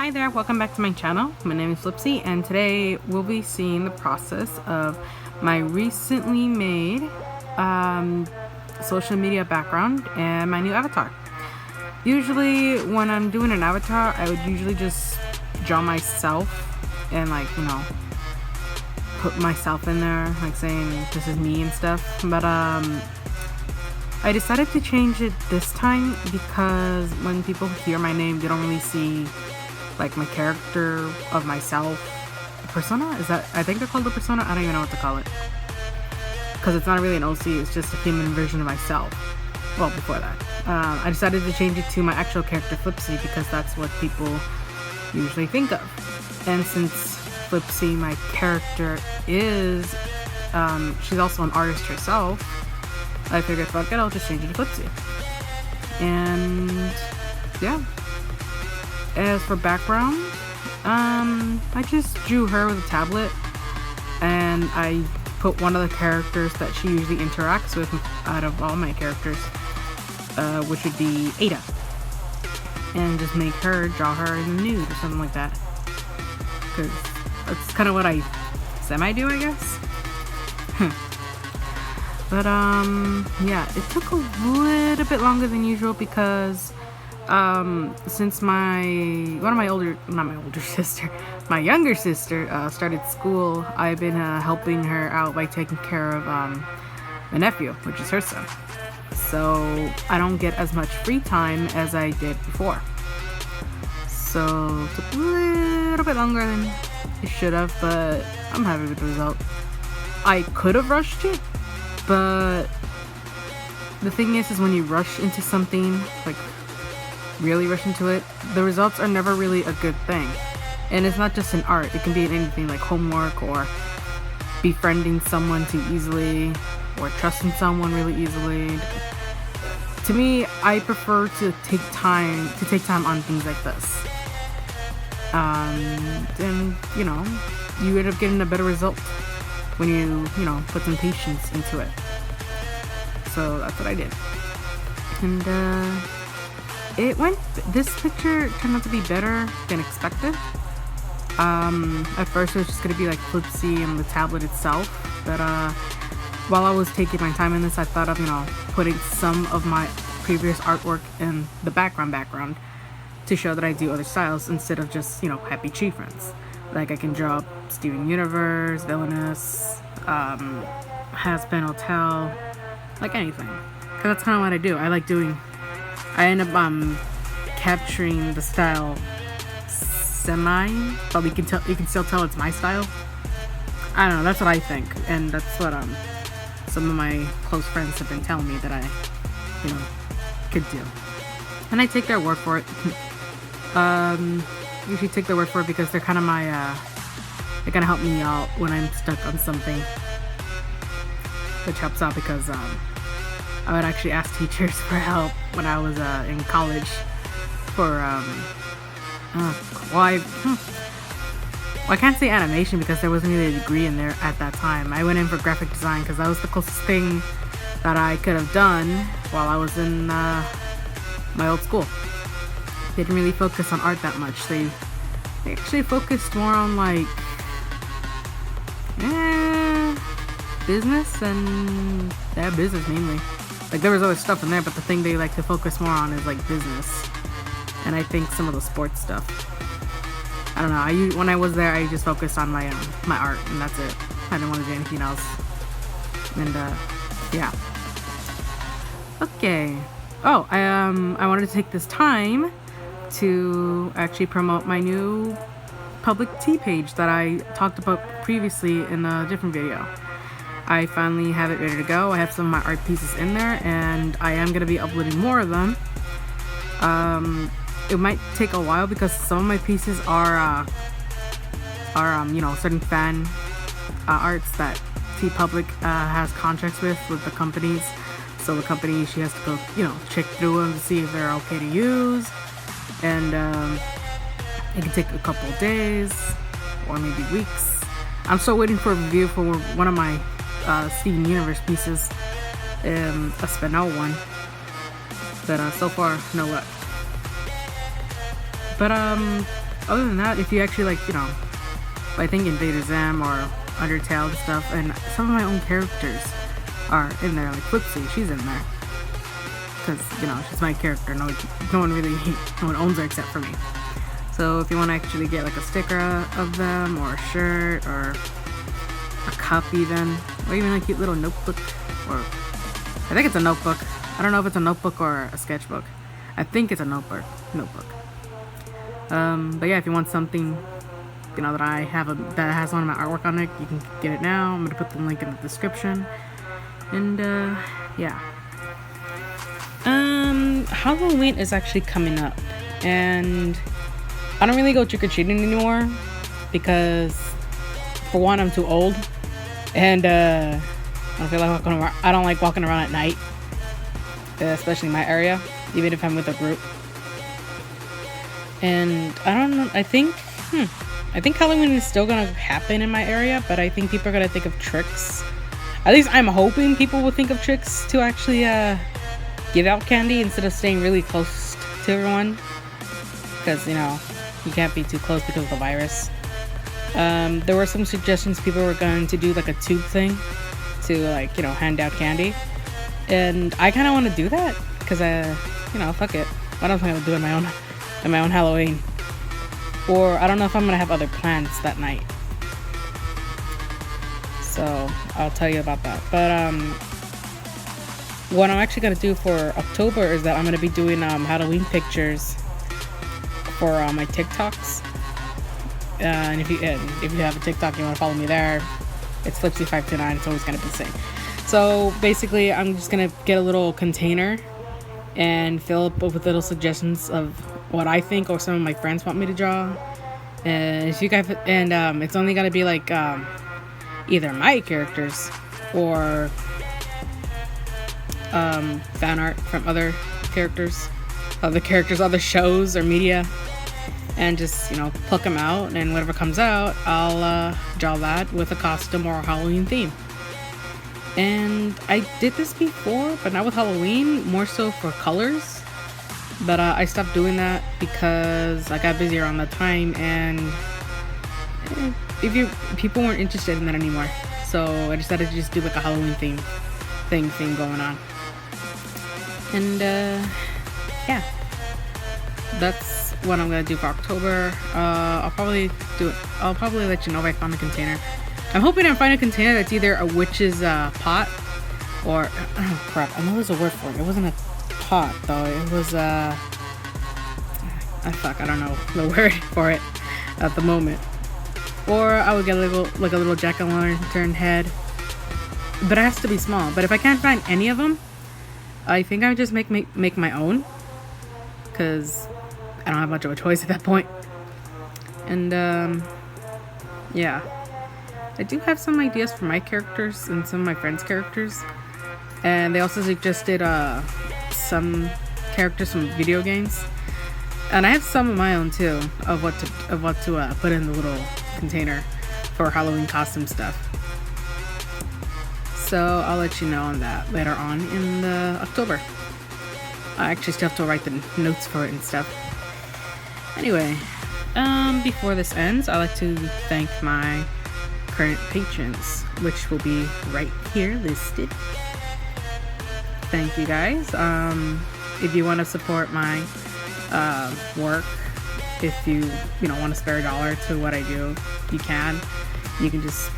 Hi there, welcome back to my channel. My name is Flipsy, and today we'll be seeing the process of my recently made social media background and my new avatar. Usually when I'm doing an avatar, I would usually just draw myself and put myself in there, like saying this is me and stuff. But I decided to change it this time because when people hear my name, they don't really see like my character of myself. Persona? Is that, I think they're called the persona? I don't even know what to call it. Because it's not really an OC, it's just a human version of myself. Well, before that. I decided to change it to my actual character, Flipsy, because that's what people usually think of. And since Flipsy, my character, is, she's also an artist herself, I figured, fuck it, I'll just change it to Flipsy. And yeah. As for background, I just drew her with a tablet, and I put one of the characters that she usually interacts with out of all my characters, which would be Ada, and just make her, draw her in the nude or something like that, because that's kind of what I semi-do, I guess. But yeah, it took a little bit longer than usual because since my younger sister started school, I've been helping her out by taking care of my nephew, which is her son. So I don't get as much free time as I did before. So it took a little bit longer than it should have, but I'm happy with the result. I could have rushed it, but the thing is when you rush into something, like really rush into it, the results are never really a good thing. And it's not just in art, it can be in anything like homework or befriending someone too easily or trusting someone really easily. To me, I prefer to take time on things like this. And you end up getting a better result when you put some patience into it. So that's what I did. And this picture turned out to be better than expected. At first it was just gonna be like Flipsy and the tablet itself, but while I was taking my time in this, I thought of putting some of my previous artwork in the background to show that I do other styles instead of just happy tree friends. Like I can draw Steven Universe, Villainous, Has-Been Hotel, like anything. Cause that's kind of what I do. I end up capturing the style semi, but you can still tell it's my style. I don't know, that's what I think, and that's what some of my close friends have been telling me that I could do, and I take their word for it. Usually take their word for it because they're kind of my they kind of help me out when I'm stuck on something, which helps out because I would actually ask teachers for help when I was in college for I can't say animation because there wasn't really a degree in there at that time. I went in for graphic design because that was the closest thing that I could have done while I was in my old school. They didn't really focus on art that much. They actually focused more on like business and business mainly. Like there was other stuff in there, but the thing they like to focus more on is like business, and I think some of the sports stuff. I don't know. When I was there, I just focused on my my art, and that's it. I didn't want to do anything else. And yeah. Okay. Oh, I wanted to take this time to actually promote my new public tea page that I talked about previously in a different video. I finally have it ready to go. I have some of my art pieces in there, and I am going to be uploading more of them. It might take a while because some of my pieces are certain fan arts that T Public has contracts with the companies. So the company, she has to go, check through them to see if they're okay to use, and it can take a couple of days or maybe weeks. I'm still waiting for a review for one of my Steven Universe pieces, a Spinel one, but so far no luck. But other than that, if you actually like, I think Invader Zim or Undertale and stuff, and some of my own characters are in there, like Flipsy, she's in there. Because, she's my character, no one owns her except for me. So if you want to actually get like a sticker of them, or a shirt, or a cup even, or even a cute little notebook, or I think it's a notebook. I don't know if it's a notebook or a sketchbook. I think it's a notebook. But yeah, if you want something, that I have that has one of my artwork on it, you can get it now. I'm gonna put the link in the description. And yeah. Halloween is actually coming up, and I don't really go trick-or-treating anymore because, for one, I'm too old, and I don't like walking around at night, especially in my area, even if I'm with a group. And I don't know, I think Halloween is still gonna happen in my area, but I think people are gonna think of tricks. At least I'm hoping people will think of tricks to actually give out candy instead of staying really close to everyone, because you can't be too close because of the virus. There were some suggestions people were going to do like a tube thing to hand out candy, and I kind of want to do that because fuck it, what else am I gonna do in my own Halloween? Or I don't know if I'm gonna have other plans that night, so I'll tell you about that. But what I'm actually gonna do for October is that I'm gonna be doing Halloween pictures for my TikToks. And if you have a TikTok, you want to follow me there, it's Flipsy529. It's always gonna be the same. So basically, I'm just gonna get a little container and fill up with little suggestions of what I think or some of my friends want me to draw. And if you guys, it's only gonna be like either my characters or fan art from other characters, other shows or media, and just pluck them out, and whatever comes out, I'll draw that with a costume or a Halloween theme. And I did this before, but not with Halloween, more so for colors. But I stopped doing that because I got busy around that time, and people weren't interested in that anymore. So I decided to just do like a Halloween thing going on. And yeah, that's what I'm gonna do for October. I'll probably let you know if I found a container. I'm hoping I find a container that's either a witch's pot or crap, I know there's a word for it. It wasn't a pot though. It was I don't know the word for it at the moment. Or I would get a little jack-o'-lantern head, but it has to be small. But if I can't find any of them, I think I would just make my own, because I don't have much of a choice at that point. And yeah, I do have some ideas for my characters and some of my friends' characters, and they also suggested some characters from video games, and I have some of my own too of what to put in the little container for Halloween costume stuff. So I'll let you know on that later on in the October. I actually still have to write the notes for it and stuff. Anyway, before this ends, I'd like to thank my current patrons, which will be right here listed. Thank you guys. If you want to support my work, if you want to spare $1 to what I do, you can just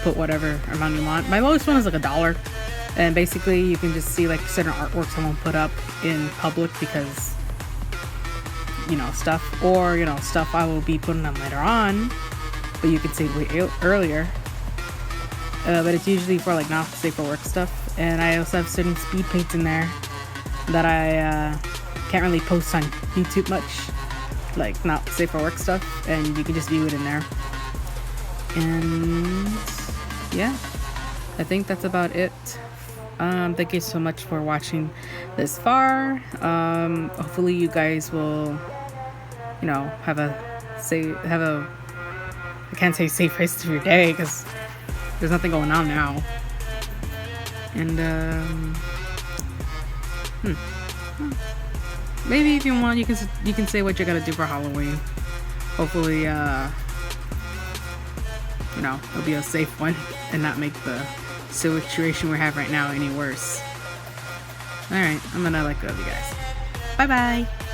put whatever amount you want. My lowest one is like $1, and basically you can just see like certain artworks I won't put up in public because stuff I will be putting on later on, but you can see way earlier. But it's usually for like not safe for work stuff, and I also have certain speed paints in there that I can't really post on YouTube much, like not safe for work stuff, and you can just view it in there. And yeah, I think that's about it. Thank you so much for watching this far. Hopefully you guys will have a I can't say safe rest of your day because there's nothing going on now. And maybe if you want, you can say what you're gonna do for Halloween. hopefully, you know, it'll be a safe one and not make the situation we have right now any worse. Alright, I'm gonna let go of you guys. Bye bye!